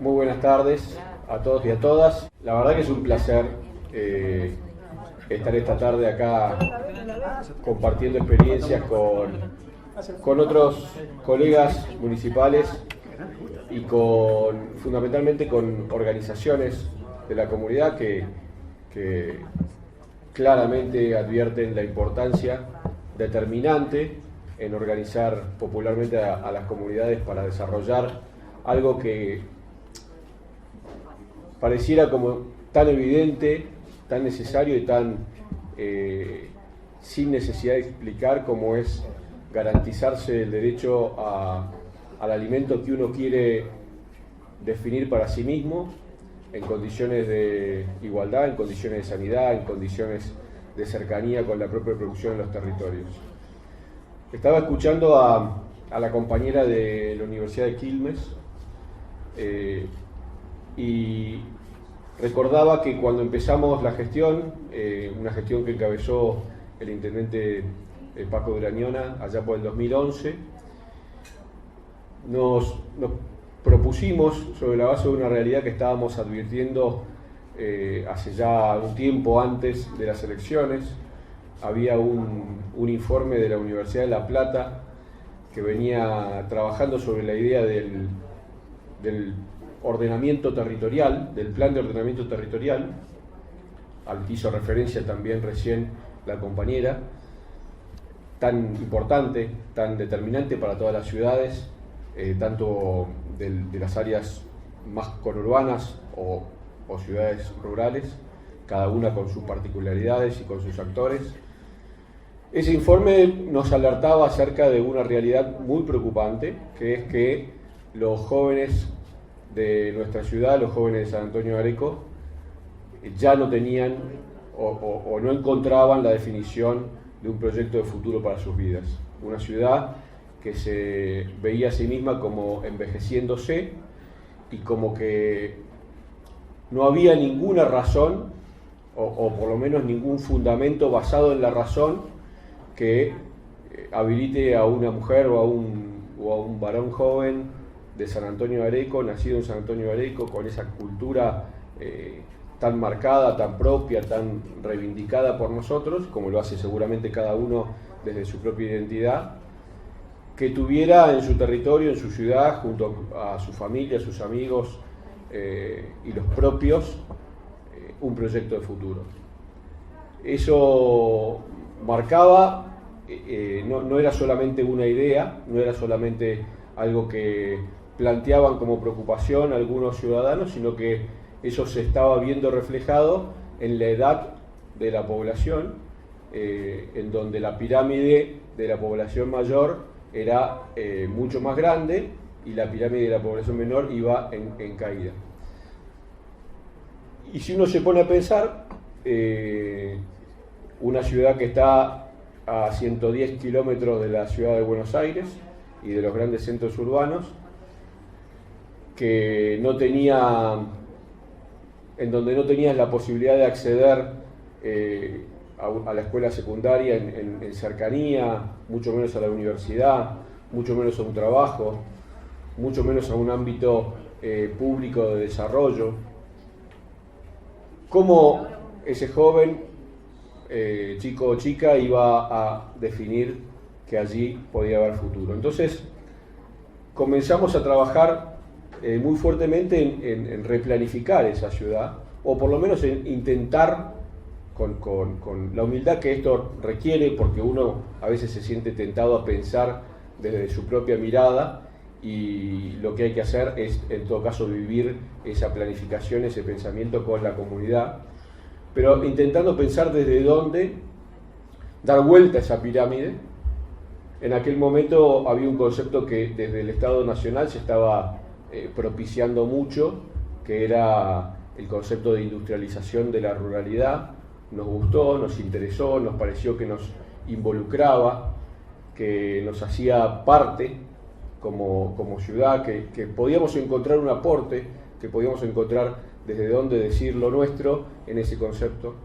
Muy buenas tardes a todos y a todas. La verdad que es un placer estar esta tarde acá compartiendo experiencias con otros colegas municipales y fundamentalmente con organizaciones de la comunidad que claramente advierten la importancia determinante en organizar popularmente a las comunidades para desarrollar algo que pareciera como tan evidente, tan necesario y tan sin necesidad de explicar, como es garantizarse el derecho al alimento que uno quiere definir para sí mismo, en condiciones de igualdad, en condiciones de sanidad, en condiciones de cercanía con la propia producción en los territorios. Estaba escuchando a la compañera de la Universidad de Quilmes y recordaba que cuando empezamos la gestión, una gestión que encabezó el intendente Paco Durañona allá por el 2011, nos propusimos, sobre la base de una realidad que estábamos advirtiendo hace ya un tiempo antes de las elecciones. Había un informe de la Universidad de La Plata que venía trabajando sobre la idea del ordenamiento territorial, del plan de ordenamiento territorial, al que hizo referencia también recién la compañera, tan importante, tan determinante para todas las ciudades, tanto de las áreas más conurbanas o ciudades rurales, cada una con sus particularidades y con sus actores. Ese informe nos alertaba acerca de una realidad muy preocupante, que es que los jóvenes de nuestra ciudad, los jóvenes de San Antonio de Areco, ya no tenían o no encontraban la definición de un proyecto de futuro para sus vidas. Una ciudad que se veía a sí misma como envejeciéndose y como que no había ninguna razón o por lo menos ningún fundamento basado en la razón que habilite a una mujer o a un varón joven de San Antonio de Areco, nacido en San Antonio de Areco, con esa cultura tan marcada, tan propia, tan reivindicada por nosotros, como lo hace seguramente cada uno desde su propia identidad, que tuviera en su territorio, en su ciudad, junto a su familia, a sus amigos y los propios, un proyecto de futuro. Eso marcaba, no era solamente una idea, no era solamente algo que planteaban como preocupación algunos ciudadanos, sino que eso se estaba viendo reflejado en la edad de la población, en donde la pirámide de la población mayor era mucho más grande y la pirámide de la población menor iba en caída. Y si uno se pone a pensar, una ciudad que está a 110 kilómetros de la ciudad de Buenos Aires y de los grandes centros urbanos, que no tenía, en donde no tenías la posibilidad de acceder a la escuela secundaria en cercanía, mucho menos a la universidad, mucho menos a un trabajo, mucho menos a un ámbito público de desarrollo. ¿Cómo ese joven, chico o chica, iba a definir que allí podía haber futuro? Entonces comenzamos a trabajar muy fuertemente en replanificar esa ciudad, o por lo menos en intentar, con la humildad que esto requiere, porque uno a veces se siente tentado a pensar desde su propia mirada, y lo que hay que hacer es, en todo caso, vivir esa planificación, ese pensamiento con la comunidad, pero intentando pensar desde dónde dar vuelta a esa pirámide. En aquel momento había un concepto que desde el Estado Nacional se estaba propiciando mucho, que era el concepto de industrialización de la ruralidad. Nos gustó, nos interesó, nos pareció que nos involucraba, que nos hacía parte como ciudad, que podíamos encontrar un aporte, que podíamos encontrar desde dónde decir lo nuestro en ese concepto.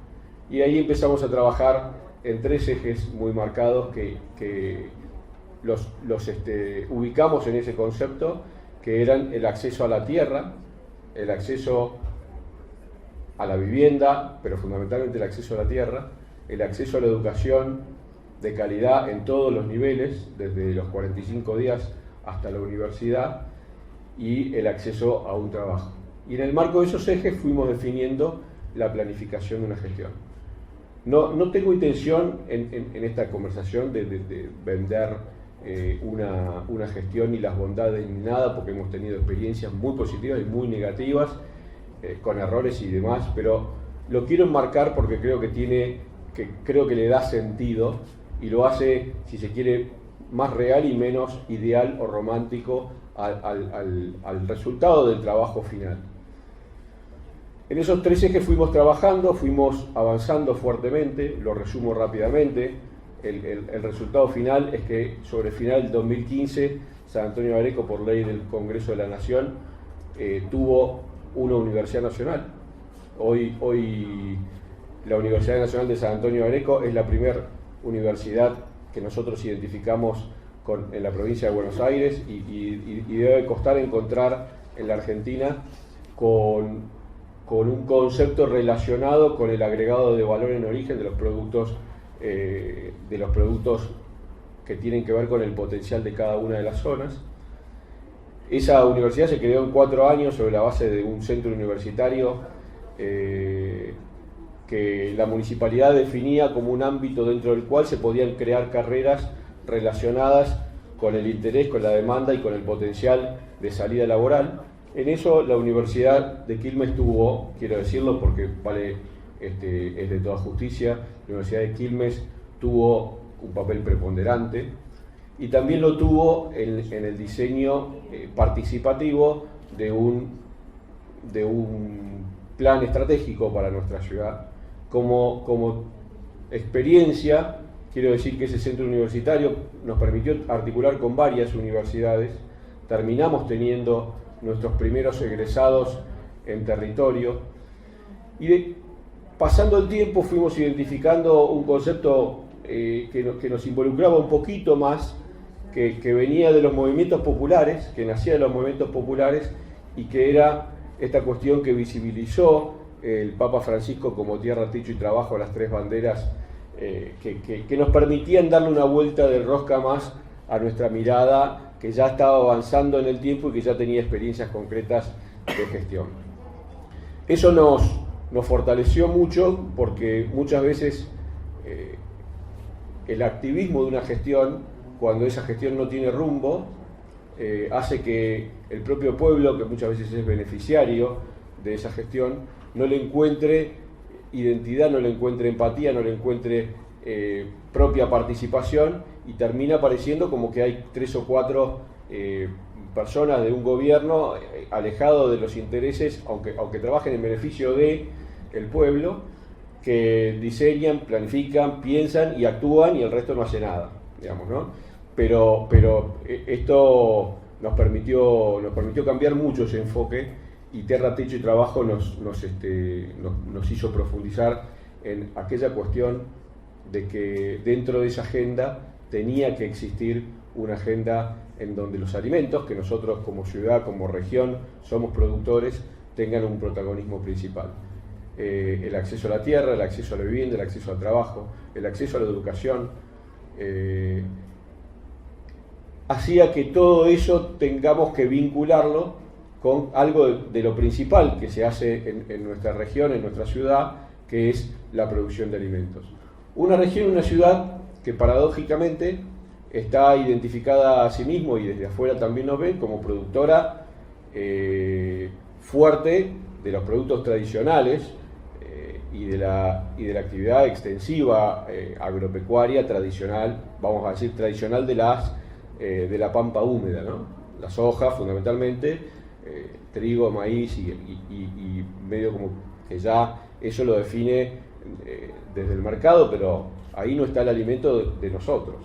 Y ahí empezamos a trabajar en tres ejes muy marcados que los ubicamos en ese concepto, que eran el acceso a la tierra, el acceso a la vivienda, pero fundamentalmente el acceso a la tierra, el acceso a la educación de calidad en todos los niveles, desde los 45 días hasta la universidad, y el acceso a un trabajo. Y en el marco de esos ejes fuimos definiendo la planificación de una gestión. No tengo intención en esta conversación de vender una gestión ni las bondades ni nada, porque hemos tenido experiencias muy positivas y muy negativas, con errores y demás, pero lo quiero enmarcar porque creo que le da sentido y lo hace, si se quiere, más real y menos ideal o romántico al resultado del trabajo final. En esos 3 ejes fuimos trabajando, fuimos avanzando fuertemente, lo resumo rápidamente. El resultado final es que sobre el final del 2015, San Antonio de Areco, por ley del Congreso de la Nación, tuvo una universidad nacional. Hoy la Universidad Nacional de San Antonio de Areco es la primera universidad que nosotros identificamos en la provincia de Buenos Aires y debe costar encontrar en la Argentina con un concepto relacionado con el agregado de valor en origen de los productos que tienen que ver con el potencial de cada una de las zonas. Esa universidad se creó en 4 años sobre la base de un centro universitario que la municipalidad definía como un ámbito dentro del cual se podían crear carreras relacionadas con el interés, con la demanda y con el potencial de salida laboral. En eso la Universidad de Quilmes tuvo, quiero decirlo porque es de toda justicia, la Universidad de Quilmes tuvo un papel preponderante y también lo tuvo en el diseño participativo de un plan estratégico para nuestra ciudad. Como experiencia, quiero decir que ese centro universitario nos permitió articular con varias universidades, terminamos teniendo nuestros primeros egresados en territorio y pasando el tiempo fuimos identificando un concepto que nos involucraba un poquito más, que venía de los movimientos populares, que nacía de los movimientos populares y que era esta cuestión que visibilizó el Papa Francisco como tierra, techo y trabajo, las 3 banderas que nos permitían darle una vuelta de rosca más a nuestra mirada, que ya estaba avanzando en el tiempo y que ya tenía experiencias concretas de gestión. Eso nos fortaleció mucho porque muchas veces el activismo de una gestión, cuando esa gestión no tiene rumbo, hace que el propio pueblo, que muchas veces es beneficiario de esa gestión, no le encuentre identidad, no le encuentre empatía, no le encuentre propia participación y termina pareciendo como que hay 3 o 4 personas de un gobierno alejado de los intereses, aunque trabajen en beneficio del pueblo, que diseñan, planifican, piensan y actúan y el resto no hace nada, digamos, ¿no? Pero esto nos permitió cambiar mucho ese enfoque y Tierra, Techo y Trabajo nos hizo profundizar en aquella cuestión de que dentro de esa agenda tenía que existir una agenda en donde los alimentos, que nosotros como ciudad, como región, somos productores, tengan un protagonismo principal. El acceso a la tierra, el acceso a la vivienda, el acceso al trabajo, el acceso a la educación, hacía que todo eso tengamos que vincularlo con algo de lo principal que se hace en nuestra región, en nuestra ciudad, que es la producción de alimentos. Una región, una ciudad que paradójicamente está identificada a sí mismo y desde afuera también nos ven como productora fuerte de los productos tradicionales y de la actividad extensiva agropecuaria tradicional, vamos a decir tradicional de la pampa húmeda, ¿no? La soja fundamentalmente, trigo, maíz y medio como que ya eso lo define desde el mercado, pero ahí no está el alimento de nosotros.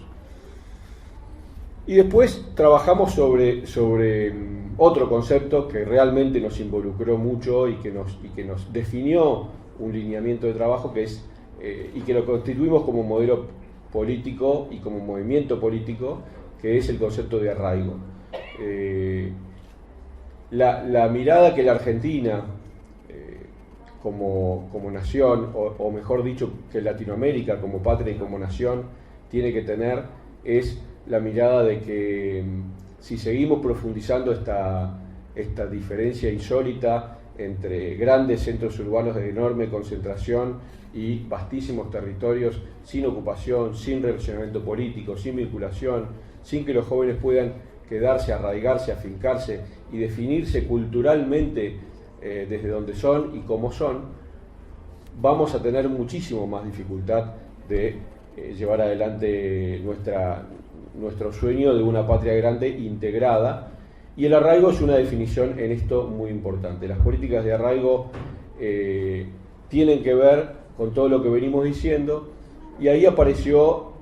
Y después trabajamos sobre otro concepto que realmente nos involucró mucho y que nos definió un lineamiento de trabajo y que lo constituimos como modelo político y como movimiento político, que es el concepto de arraigo. la mirada que la Argentina, como nación, o mejor dicho, que Latinoamérica como patria y como nación, tiene que tener, es la mirada de que si seguimos profundizando esta diferencia insólita entre grandes centros urbanos de enorme concentración y vastísimos territorios sin ocupación, sin relacionamiento político, sin vinculación, sin que los jóvenes puedan quedarse, arraigarse, afincarse y definirse culturalmente desde donde son y cómo son, vamos a tener muchísimo más dificultad de llevar adelante nuestro sueño de una patria grande integrada. Y el arraigo es una definición en esto muy importante. Las políticas de arraigo tienen que ver con todo lo que venimos diciendo, y ahí apareció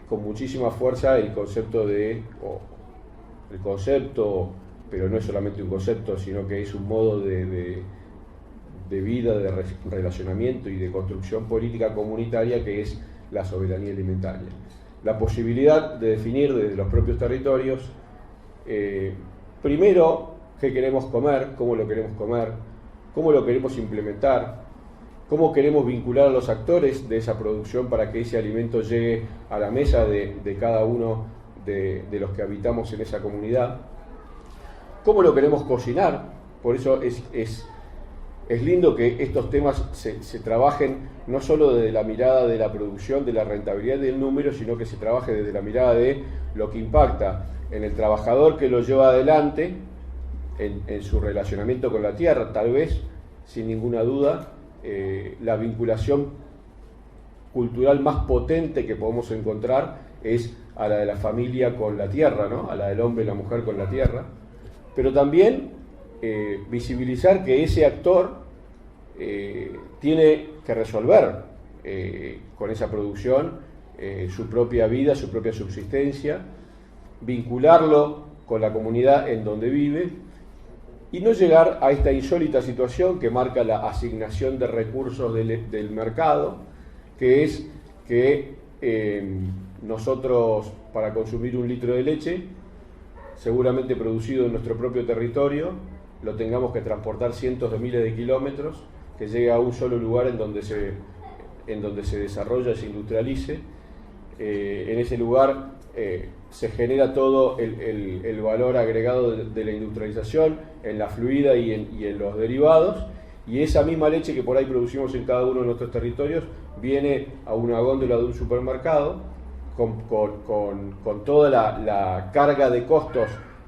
con muchísima fuerza el concepto pero no es solamente un concepto, sino que es un modo de vida, de relacionamiento y de construcción política comunitaria, que es la soberanía alimentaria. La posibilidad de definir desde los propios territorios, primero, qué queremos comer, cómo lo queremos implementar, cómo queremos vincular a los actores de esa producción para que ese alimento llegue a la mesa de cada uno de los que habitamos en esa comunidad, cómo lo queremos cocinar. Por eso es lindo que estos temas se trabajen no solo desde la mirada de la producción, de la rentabilidad del número, sino que se trabaje desde la mirada de lo que impacta en el trabajador que lo lleva adelante, en su relacionamiento con la tierra. Tal vez, sin ninguna duda, la vinculación cultural más potente que podemos encontrar es a la de la familia con la tierra, ¿no? A la del hombre y la mujer con la tierra. Pero también visibilizar que ese actor tiene que resolver con esa producción su propia vida, su propia subsistencia, vincularlo con la comunidad en donde vive y no llegar a esta insólita situación que marca la asignación de recursos del mercado, que es que nosotros, para consumir un litro de leche, seguramente producido en nuestro propio territorio, lo tengamos que transportar cientos de miles de kilómetros, que llegue a un solo lugar en donde se desarrolla y se industrialice. En ese lugar se genera todo el valor agregado de la industrialización, en la fluida y en los derivados, y esa misma leche que por ahí producimos en cada uno de nuestros territorios viene a una góndola de un supermercado con toda la carga de costos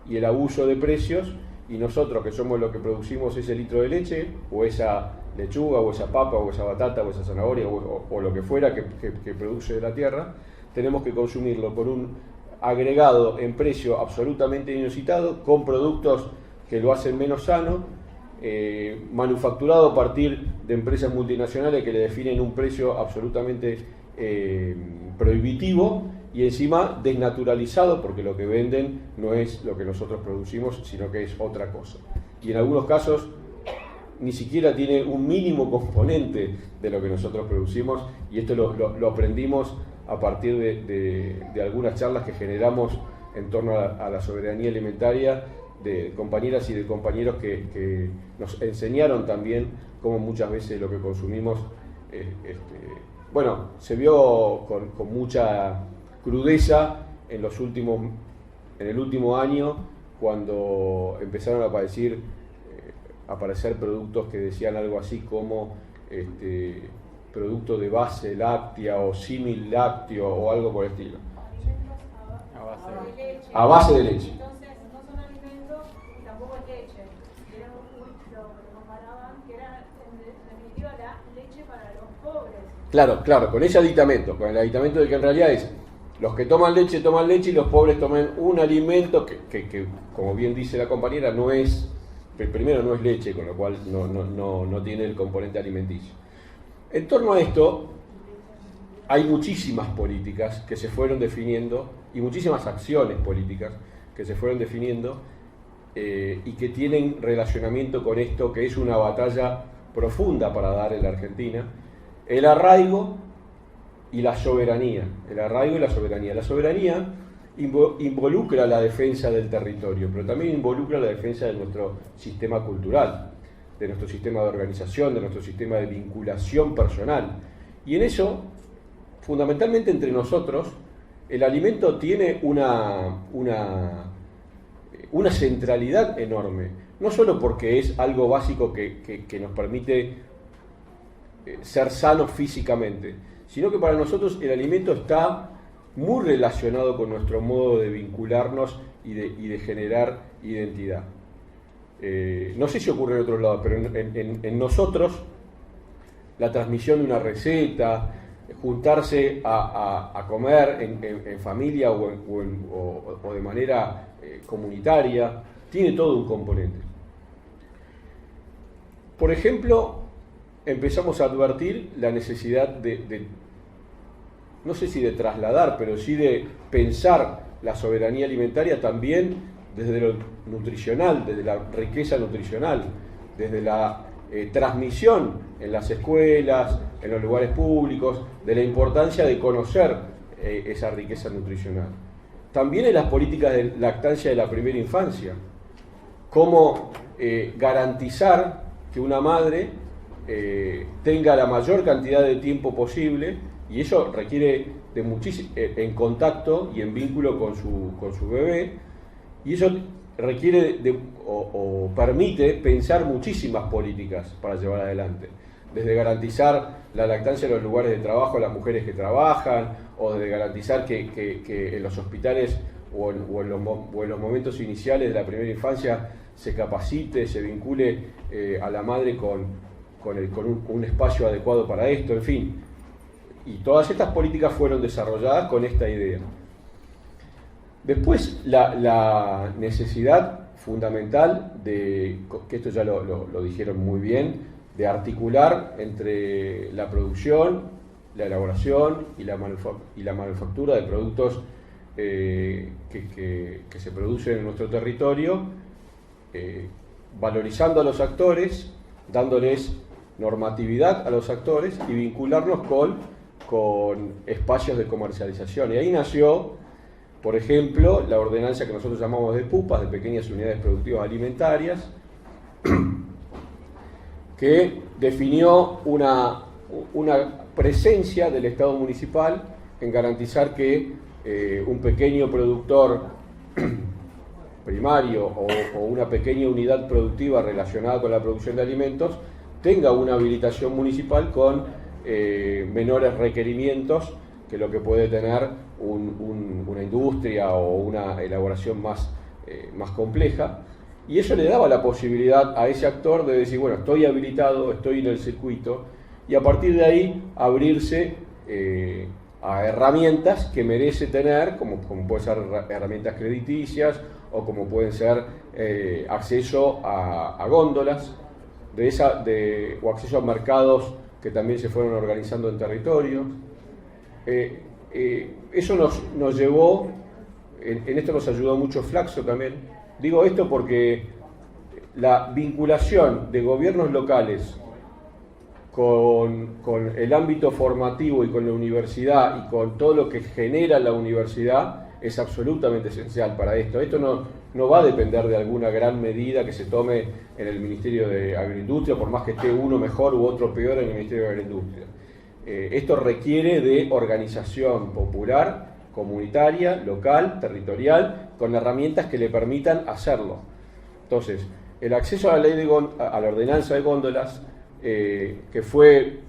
y el abuso de precios, y nosotros, que somos los que producimos ese litro de leche, o esa lechuga, o esa papa, o esa batata, o esa zanahoria, o lo que fuera que produce de la tierra, tenemos que consumirlo con un agregado en precio absolutamente inusitado, con productos que lo hacen menos sano, manufacturado a partir de empresas multinacionales que le definen un precio absolutamente prohibitivo, y encima desnaturalizado, porque lo que venden no es lo que nosotros producimos, sino que es otra cosa. Y en algunos casos ni siquiera tiene un mínimo componente de lo que nosotros producimos, y esto lo aprendimos a partir de algunas charlas que generamos en torno a la soberanía alimentaria, de compañeras y de compañeros que nos enseñaron también cómo muchas veces lo que consumimos se vio con mucha crudeza en el último año, cuando empezaron a aparecer productos que decían algo así como producto de base láctea o símil lácteo o algo por el estilo. A base de leche. Entonces no son alimentos y tampoco es leche. Era lo que comparaban, que era en definitiva la leche para los pobres. Claro, con ese aditamento, con el aditamento de que en realidad es los que toman leche y los pobres toman un alimento que como bien dice la compañera, primero no es leche, con lo cual no tiene el componente alimenticio. En torno a esto hay muchísimas políticas que se fueron definiendo y muchísimas acciones políticas que se fueron definiendo y que tienen relacionamiento con esto, que es una batalla profunda para dar en la Argentina: el arraigo y la soberanía. La soberanía involucra la defensa del territorio, pero también involucra la defensa de nuestro sistema cultural, de nuestro sistema de organización, de nuestro sistema de vinculación personal. Y en eso, fundamentalmente entre nosotros, el alimento tiene una centralidad enorme, no solo porque es algo básico que nos permite ser sanos físicamente, sino que para nosotros el alimento está muy relacionado con nuestro modo de vincularnos y de generar identidad. No sé si ocurre en otros lados, pero en nosotros la transmisión de una receta, juntarse a comer en familia o de manera comunitaria, tiene todo un componente. Por ejemplo, empezamos a advertir la necesidad no sé si de trasladar, pero sí de pensar la soberanía alimentaria también desde lo nutricional, desde la riqueza nutricional, desde la transmisión en las escuelas, en los lugares públicos, de la importancia de conocer esa riqueza nutricional. También en las políticas de lactancia de la primera infancia, cómo garantizar que una madre tenga la mayor cantidad de tiempo posible, y eso requiere de muchísimo en contacto y en vínculo con su bebé, y eso requiere o permite pensar muchísimas políticas para llevar adelante, desde garantizar la lactancia en los lugares de trabajo a las mujeres que trabajan, o desde garantizar que en los hospitales o en los momentos iniciales de la primera infancia se capacite, se vincule a la madre con un espacio adecuado para esto, en fin. Y todas estas políticas fueron desarrolladas con esta idea. Después, la necesidad fundamental que esto ya lo dijeron muy bien, de articular entre la producción, la elaboración y la manufactura de productos que se producen en nuestro territorio, valorizando a los actores, dándoles normatividad a los actores y vincularnos con espacios de comercialización. Y ahí nació, por ejemplo, la ordenanza que nosotros llamamos de PUPAS, de Pequeñas Unidades Productivas Alimentarias, que definió una presencia del Estado municipal en garantizar que un pequeño productor primario o una pequeña unidad productiva relacionada con la producción de alimentos tenga una habilitación municipal con menores requerimientos que lo que puede tener una industria o una elaboración más compleja, y eso le daba la posibilidad a ese actor de decir, bueno, estoy habilitado, estoy en el circuito, y a partir de ahí abrirse a herramientas que merece tener, como pueden ser herramientas crediticias o como pueden ser acceso a góndolas o acceso a mercados que también se fueron organizando en territorios. Eso nos llevó, en esto nos ayudó mucho Flaxo también. Digo esto porque la vinculación de gobiernos locales con el ámbito formativo y con la universidad y con todo lo que genera la universidad es absolutamente esencial para esto. Esto no va a depender de alguna gran medida que se tome en el Ministerio de Agroindustria, por más que esté uno mejor u otro peor en el Ministerio de Agroindustria. Esto requiere de organización popular, comunitaria, local, territorial, con herramientas que le permitan hacerlo. Entonces, el acceso a la ordenanza de góndolas, que fue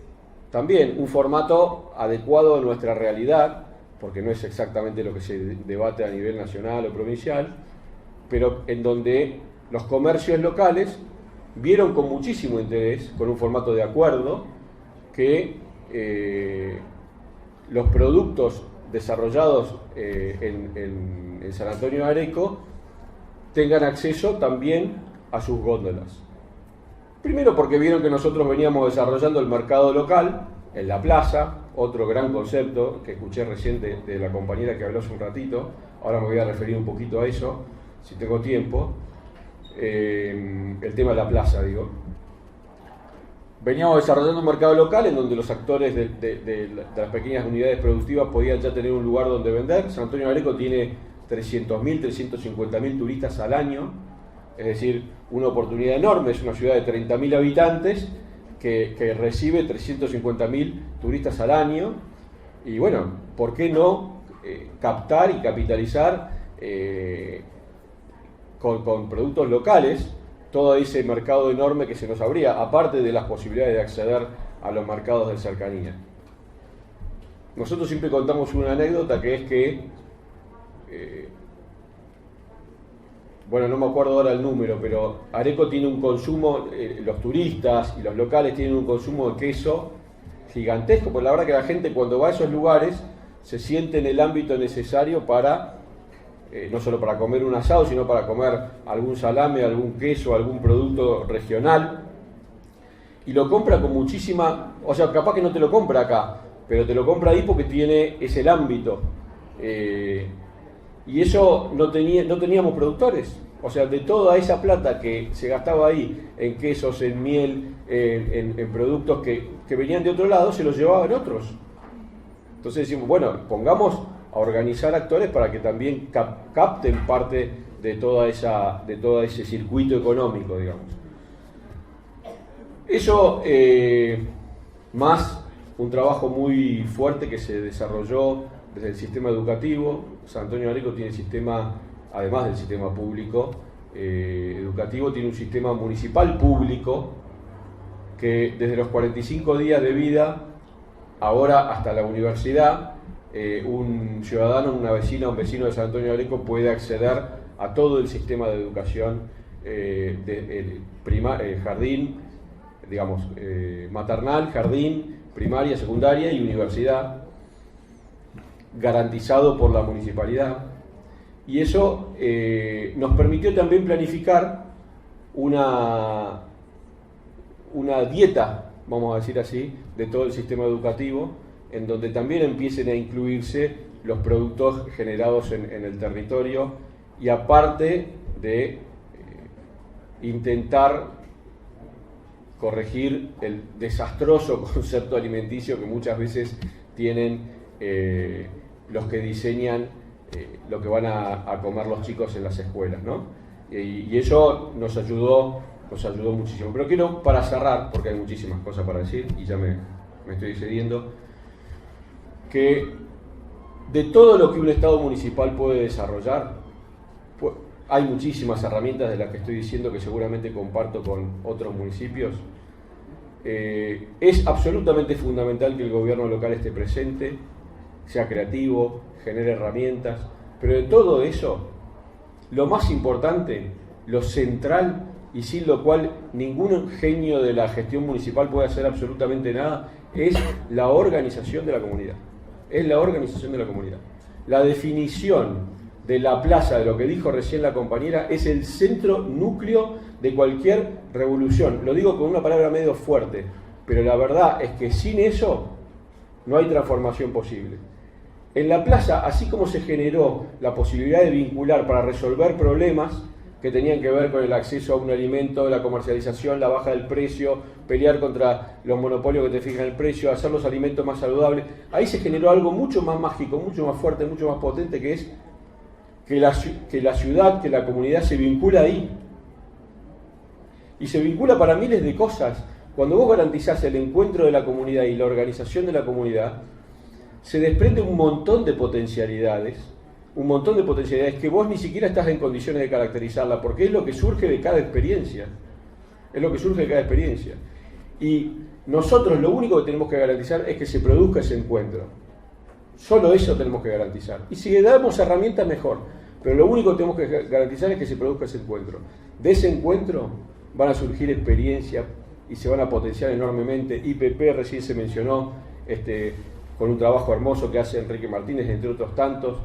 también un formato adecuado a nuestra realidad, porque no es exactamente lo que se debate a nivel nacional o provincial, pero en donde los comercios locales vieron con muchísimo interés, con un formato de acuerdo, que los productos desarrollados en San Antonio de Areco tengan acceso también a sus góndolas. Primero porque vieron que nosotros veníamos desarrollando el mercado local en la plaza, otro gran concepto que escuché recién de la compañera que habló hace un ratito. Ahora me voy a referir un poquito a eso, si tengo tiempo. El tema de la plaza, digo. Veníamos desarrollando un mercado local en donde los actores de las pequeñas unidades productivas podían ya tener un lugar donde vender. San Antonio de Areco tiene 300.000, 350.000 turistas al año, es decir, una oportunidad enorme. Es una ciudad de 30.000 habitantes que recibe 350.000 turistas al año, y bueno, ¿por qué no captar y capitalizar con productos locales todo ese mercado enorme que se nos abría, aparte de las posibilidades de acceder a los mercados de cercanía? Nosotros siempre contamos una anécdota, que es que, bueno, no me acuerdo ahora el número, pero Areco tiene un consumo, los turistas y los locales tienen un consumo de queso gigantesco, porque la verdad que la gente cuando va a esos lugares se siente en el ámbito necesario para, no solo para comer un asado, sino para comer algún salame, algún queso, algún producto regional, y lo compra con muchísima, o sea, capaz que no te lo compra acá, pero te lo compra ahí porque es el ámbito. Y eso no teníamos productores. O sea, de toda esa plata que se gastaba ahí en quesos, en miel, en productos que venían de otro lado, se los llevaban otros. Entonces decimos, bueno, pongamos a organizar actores para que también capten parte de todo ese circuito económico, digamos. Eso, más un trabajo muy fuerte que se desarrolló desde el sistema educativo. San Antonio de Areco tiene sistema, además del sistema público educativo, tiene un sistema municipal público que desde los 45 días de vida, ahora hasta la universidad, un ciudadano, una vecina, un vecino de San Antonio de Areco puede acceder a todo el sistema de educación, jardín, digamos, maternal, jardín, primaria, secundaria y universidad, garantizado por la municipalidad. Y eso nos permitió también planificar una dieta, vamos a decir así, de todo el sistema educativo, en donde también empiecen a incluirse los productos generados en el territorio, y aparte de intentar corregir el desastroso concepto alimenticio que muchas veces tienen los que diseñan lo que van a comer los chicos en las escuelas, ¿no? Y eso nos ayudó muchísimo. Pero quiero, para cerrar, porque hay muchísimas cosas para decir y ya me estoy excediendo, que de todo lo que un Estado municipal puede desarrollar, hay muchísimas herramientas de las que estoy diciendo que seguramente comparto con otros municipios. Es absolutamente fundamental que el gobierno local esté presente, sea creativo, genere herramientas, pero de todo eso, lo más importante, lo central, y sin lo cual ningún genio de la gestión municipal puede hacer absolutamente nada, es la organización de la comunidad. Es la organización de la comunidad. La definición de la plaza, de lo que dijo recién la compañera, es el centro núcleo de cualquier revolución. Lo digo con una palabra medio fuerte, pero la verdad es que sin eso no hay transformación posible. En la plaza, así como se generó la posibilidad de vincular para resolver problemas que tenían que ver con el acceso a un alimento, la comercialización, la baja del precio, pelear contra los monopolios que te fijan el precio, hacer los alimentos más saludables, ahí se generó algo mucho más mágico, mucho más fuerte, mucho más potente, que es que la ciudad, que la comunidad se vincula ahí. Y se vincula para miles de cosas. Cuando vos garantizás el encuentro de la comunidad y la organización de la comunidad, se desprende un montón de potencialidades que vos ni siquiera estás en condiciones de caracterizarla, porque es lo que surge de cada experiencia. Es lo que surge de cada experiencia. Y nosotros lo único que tenemos que garantizar es que se produzca ese encuentro. Solo eso tenemos que garantizar. Y si le damos herramientas, mejor. Pero lo único que tenemos que garantizar es que se produzca ese encuentro. De ese encuentro van a surgir experiencias y se van a potenciar enormemente. IPP recién se mencionó, con un trabajo hermoso que hace Enrique Martínez, entre otros tantos.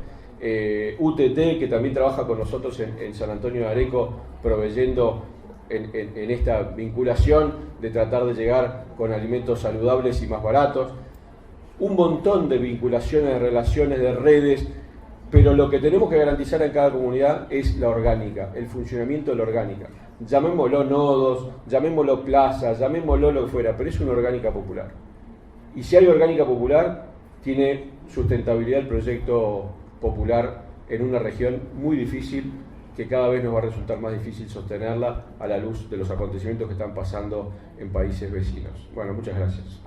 UTT, que también trabaja con nosotros en San Antonio de Areco, proveyendo en esta vinculación de tratar de llegar con alimentos saludables y más baratos. Un montón de vinculaciones, de relaciones, de redes, pero lo que tenemos que garantizar en cada comunidad es la orgánica, el funcionamiento de la orgánica. Llamémoslo nodos, llamémoslo plazas, llamémoslo lo que fuera, pero es una orgánica popular. Y si hay orgánica popular, tiene sustentabilidad el proyecto popular en una región muy difícil, que cada vez nos va a resultar más difícil sostenerla a la luz de los acontecimientos que están pasando en países vecinos. Bueno, muchas gracias.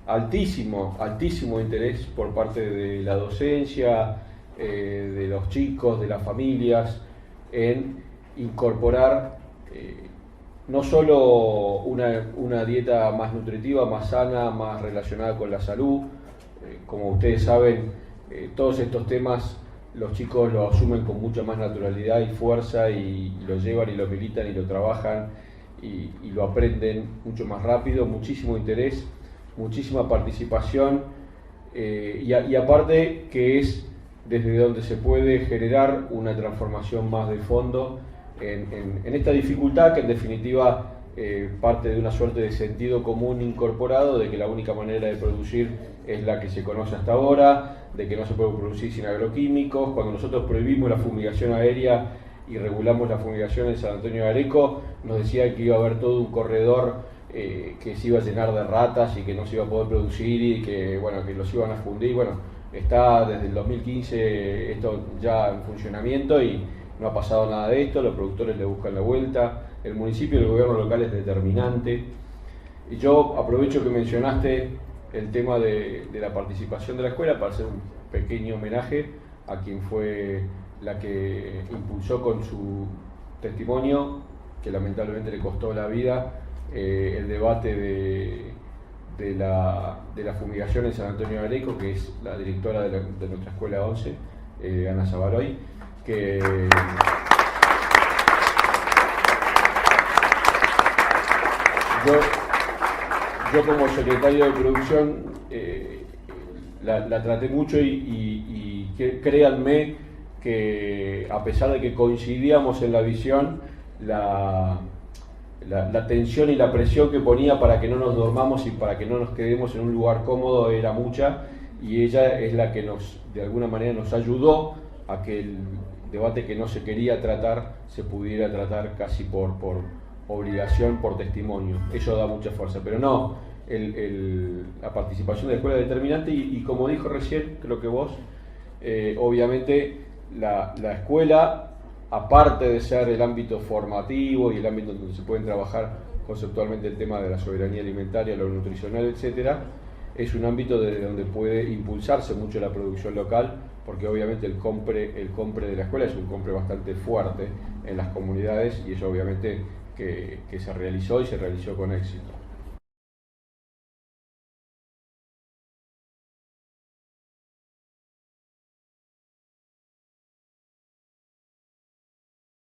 Altísimo interés por parte de la docencia, de los chicos, de las familias, en incorporar no solo una dieta más nutritiva, más sana, más relacionada con la salud. Como ustedes saben, todos estos temas los chicos lo asumen con mucha más naturalidad y fuerza y lo llevan y lo militan y lo trabajan y lo aprenden mucho más rápido, muchísimo interés, muchísima participación y aparte que es desde donde se puede generar una transformación más de fondo en esta dificultad que en definitiva parte de una suerte de sentido común incorporado de que la única manera de producir es la que se conoce hasta ahora, de que no se puede producir sin agroquímicos. Cuando nosotros prohibimos la fumigación aérea y regulamos la fumigación en San Antonio de Areco, nos decían que iba a haber todo un corredor que se iba a llenar de ratas y que no se iba a poder producir y que, bueno, que los iban a fundir. Bueno, está desde el 2015 esto ya en funcionamiento y no ha pasado nada de esto, los productores le buscan la vuelta, el municipio y el gobierno local es determinante. Y yo aprovecho que mencionaste el tema de la participación de la escuela para hacer un pequeño homenaje a quien fue la que impulsó con su testimonio, que lamentablemente le costó la vida, el debate de la fumigación en San Antonio de Areco, que es la directora de nuestra escuela 11, Ana Savaroy, que yo como secretario de producción la traté mucho y créanme que a pesar de que coincidíamos en la visión, la tensión y la presión que ponía para que no nos dormamos y para que no nos quedemos en un lugar cómodo era mucha, y ella es la que de alguna manera nos ayudó a que el debate que no se quería tratar se pudiera tratar casi por obligación, por testimonio. Eso da mucha fuerza, pero no, la participación de la escuela es determinante y como dijo recién, creo que vos, obviamente la escuela, aparte de ser el ámbito formativo y el ámbito donde se pueden trabajar conceptualmente el tema de la soberanía alimentaria, lo nutricional, etcétera, es un ámbito desde donde puede impulsarse mucho la producción local, porque obviamente el compre de la escuela es un compre bastante fuerte en las comunidades y eso obviamente que se realizó y se realizó con éxito.